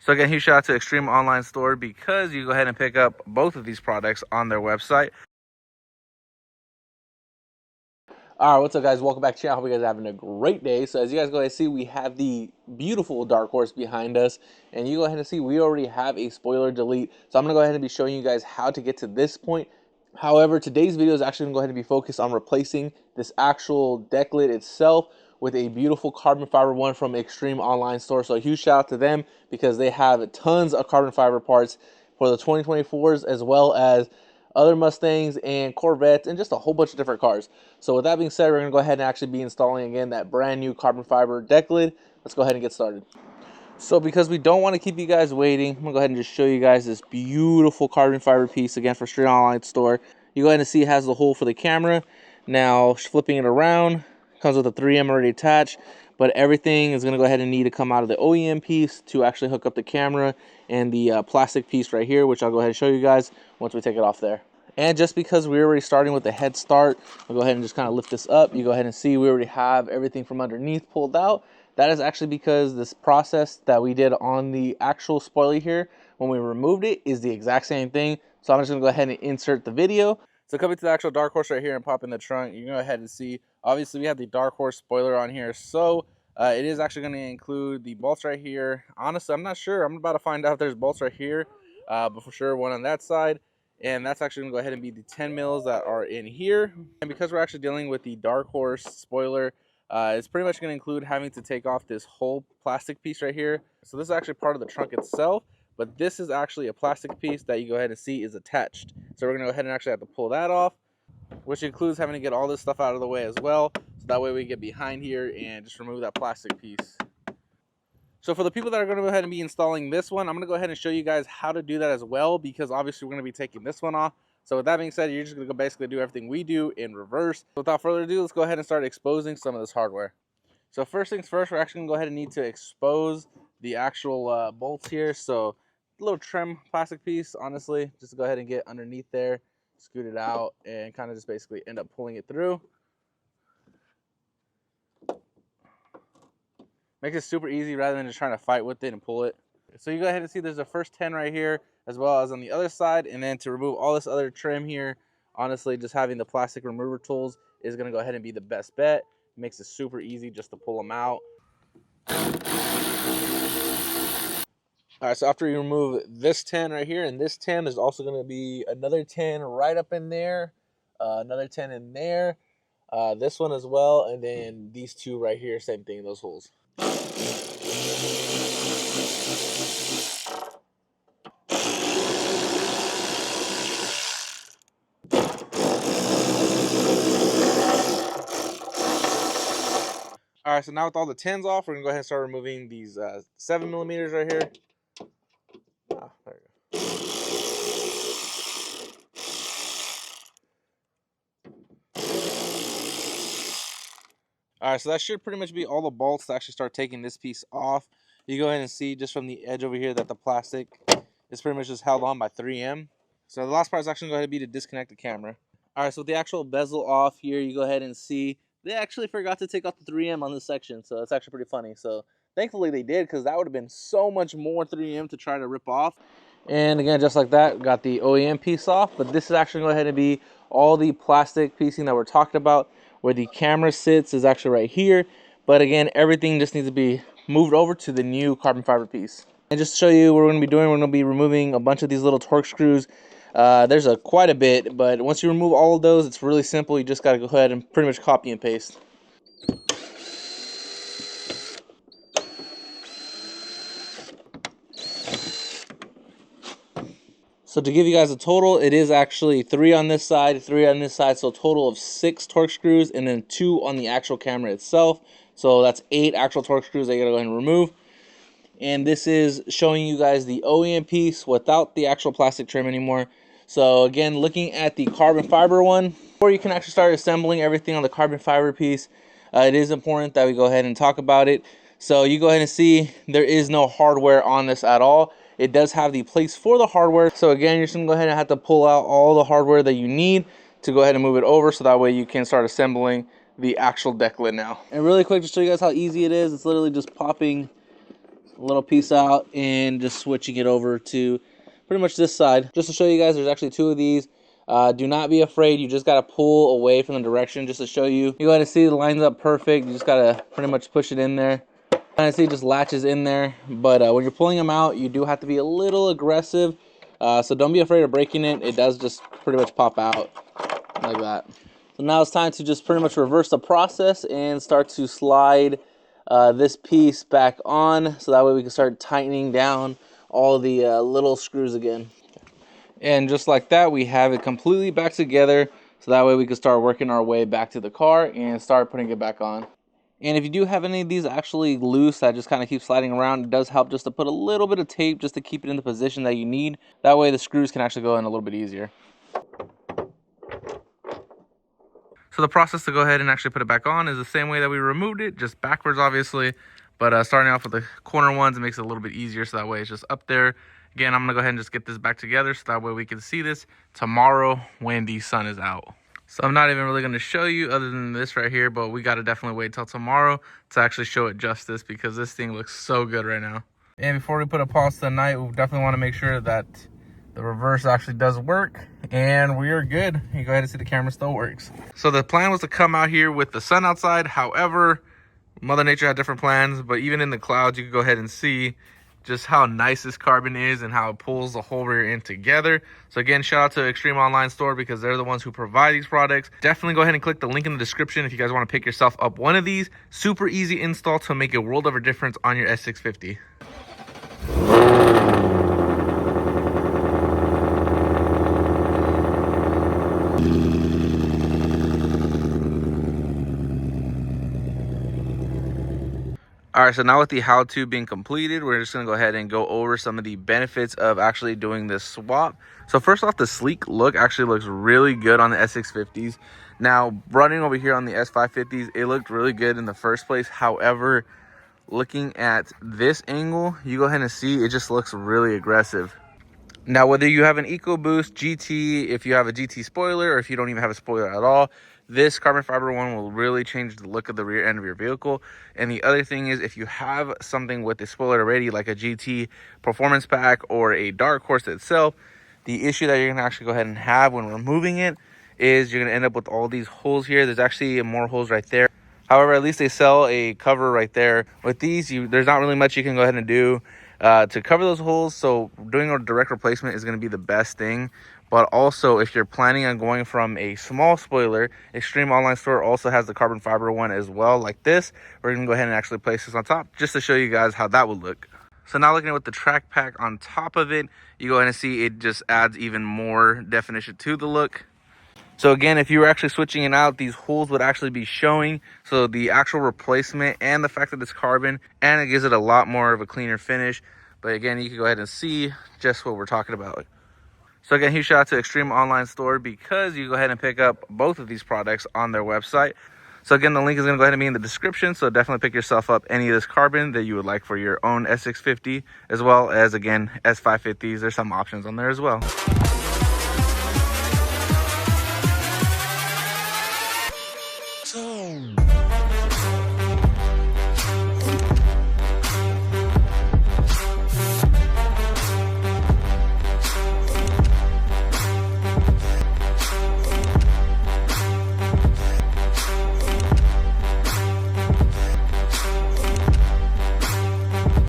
So again, huge shout out to Extreme Online Store because you go ahead and pick up both of these products on their website. All right, what's up, guys? Welcome back to the channel. I hope you guys are having a great day. So as you guys go ahead and see, we have the beautiful Dark Horse behind us, and you go ahead and see we already have a spoiler delete. So I'm gonna go ahead and be showing you guys how to get to this point. However, today's video is actually gonna go ahead and be focused on replacing this actual deck lid itself with a beautiful carbon fiber one from Extreme Online Store. So a huge shout out to them because they have tons of carbon fiber parts for the 2024s as well as other Mustangs and Corvettes and just a whole bunch of different cars. So with that being said, we're gonna go ahead and actually be installing again that brand new carbon fiber deck lid. Let's go ahead and get started. So because we don't want to keep you guys waiting, I'm gonna go ahead and just show you guys this beautiful carbon fiber piece again for Extreme Online Store. You go ahead and see it has the hole for the camera. Now flipping it around, comes with a 3M already attached, but everything is gonna go ahead and need to come out of the OEM piece to actually hook up the camera and the plastic piece right here, which I'll go ahead and show you guys once we take it off there. And just because we're already starting with a head start, I'll go ahead and just kind of lift this up. You go ahead and see we already have everything from underneath pulled out. That is actually because this process that we did on the actual spoiler here, when we removed it, is the exact same thing. So I'm just gonna go ahead and insert the video. So coming to the actual Dark Horse right here and pop in the trunk, you can go ahead and see, obviously we have the Dark Horse spoiler on here. So it is actually gonna include the bolts right here. Honestly, I'm not sure. I'm about to find out if there's bolts right here, but for sure one on that side. And that's actually gonna go ahead and be the 10 mils that are in here. And because we're actually dealing with the Dark Horse spoiler, it's pretty much gonna include having to take off this whole plastic piece right here. So this is actually part of the trunk itself, but this is actually a plastic piece that you go ahead and see is attached. So we're gonna go ahead and actually have to pull that off, which includes having to get all this stuff out of the way as well. So that way we get behind here and just remove that plastic piece. So for the people that are going to go ahead and be installing this one, I'm going to go ahead and show you guys how to do that as well, because obviously we're going to be taking this one off. So with that being said, you're just going to go basically do everything we do in reverse. Without further ado, let's go ahead and start exposing some of this hardware. So first things first, we're actually going to go ahead and need to expose the actual bolts here. So a little trim plastic piece, honestly, just to go ahead and get underneath there, scoot it out, and kind of just basically end up pulling it through. Makes it super easy rather than just trying to fight with it and pull it. So you go ahead and see there's the first 10 right here, as well as on the other side. And then to remove all this other trim here, honestly, just having the plastic remover tools is going to go ahead and be the best bet. It makes it super easy just to pull them out. All right, so after you remove this 10 right here and this 10, there's also going to be another 10 right up in there, another 10 in there, this one as well, and then these two right here, same thing, those holes. All right, so now with all the 10s off, we're gonna go ahead and start removing these 7mm right here. Oh, there you go. All right, so that should pretty much be all the bolts to actually start taking this piece off. You go ahead and see just from the edge over here that the plastic is pretty much just held on by 3M. So the last part is actually going to be to disconnect the camera. All right, so with the actual bezel off here, you go ahead and see they actually forgot to take off the 3M on this section. So it's actually pretty funny. So thankfully they did, because that would have been so much more 3M to try to rip off. And again, just like that, got the OEM piece off. But this is actually going to go ahead and be all the plastic piecing that we're talking about. Where the camera sits is actually right here. But again, everything just needs to be moved over to the new carbon fiber piece. And just to show you what we're going to be doing, we're going to be removing a bunch of these little torque screws. There's quite a bit, but once you remove all of those, it's really simple. You just got to go ahead and pretty much copy and paste. So to give you guys a total, it is actually 3 on this side, 3 on this side, so a total of 6 torque screws, and then 2 on the actual camera itself. So that's 8 actual torque screws that you gotta go ahead and remove. And this is showing you guys the OEM piece without the actual plastic trim anymore. So again, looking at the carbon fiber one, before you can actually start assembling everything on the carbon fiber piece, it is important that we go ahead and talk about it. So you go ahead and see there is no hardware on this at all. It does have the place for the hardware. So again, you're just gonna go ahead and have to pull out all the hardware that you need to go ahead and move it over, so that way you can start assembling the actual deck lid now. And really quick to show you guys how easy it is, it's literally just popping a little piece out and just switching it over to pretty much this side. Just to show you guys, there's actually two of these. Do not be afraid. You just got to pull away from the direction just to show you. You got to see it lines up perfect. You just got to pretty much push it in there. Kind of see it just latches in there. But when you're pulling them out, you do have to be a little aggressive. So don't be afraid of breaking it. It does just pretty much pop out like that. So now it's time to just pretty much reverse the process and start to slide this piece back on, so that way we can start tightening down all the little screws again. And just like that, we have it completely back together, so that way we can start working our way back to the car and start putting it back on. And if you do have any of these actually loose that just kind of keep sliding around, it does help just to put a little bit of tape just to keep it in the position that you need. That way the screws can actually go in a little bit easier. So the process to go ahead and actually put it back on is the same way that we removed it, just backwards obviously. But starting off with the corner ones, it makes it a little bit easier, so that way it's just up there. Again, I'm gonna go ahead and just get this back together so that way we can see this tomorrow when the sun is out. So I'm not even really gonna show you other than this right here, but we gotta definitely wait till tomorrow to actually show it justice, because this thing looks so good right now. And before we put a pause to the night, we definitely wanna make sure that the reverse actually does work, and we are good. You go ahead and see the camera still works. So the plan was to come out here with the sun outside. However, Mother Nature had different plans, but even in the clouds, you can go ahead and see just how nice this carbon is and how it pulls the whole rear end together. So again, shout out to Extreme Online Store, because they're the ones who provide these products. Definitely go ahead and click the link in the description if you guys want to pick yourself up one of these. Super easy install to make a world of a difference on your S650. All right, so now with the how-to being completed, we're just gonna go ahead and go over some of the benefits of actually doing this swap. So first off, the sleek look actually looks really good on the S650s. Now, running over here on the S550s, it looked really good in the first place. However, looking at this angle, you go ahead and see it just looks really aggressive. Now, whether you have an EcoBoost GT, if you have a GT spoiler, or if you don't even have a spoiler at all, this carbon fiber one will really change the look of the rear end of your vehicle. And the other thing is, if you have something with a spoiler already, like a GT Performance Pack or a Dark Horse itself, the issue that you're going to actually go ahead and have when removing it is you're going to end up with all these holes here. There's actually more holes right there. However, at least they sell a cover right there. With these, there's not really much you can go ahead and do to cover those holes, so doing a direct replacement is going to be the best thing. But also, if you're planning on going from a small spoiler, Extreme Online Store also has the carbon fiber one as well, like this. We're going to go ahead and actually place this on top just to show you guys how that would look. So now looking at with the track pack on top of it, you go ahead and see it just adds even more definition to the look. So again, if you were actually switching it out, these holes would actually be showing. So the actual replacement and the fact that it's carbon, and it gives it a lot more of a cleaner finish. But again, you can go ahead and see just what we're talking about. So again, huge shout out to Extreme Online Store, because you go ahead and pick up both of these products on their website. So again, the link is going to go ahead and be in the description. So definitely pick yourself up any of this carbon that you would like for your own S650, as well as, again, S550s. There's some options on there as well.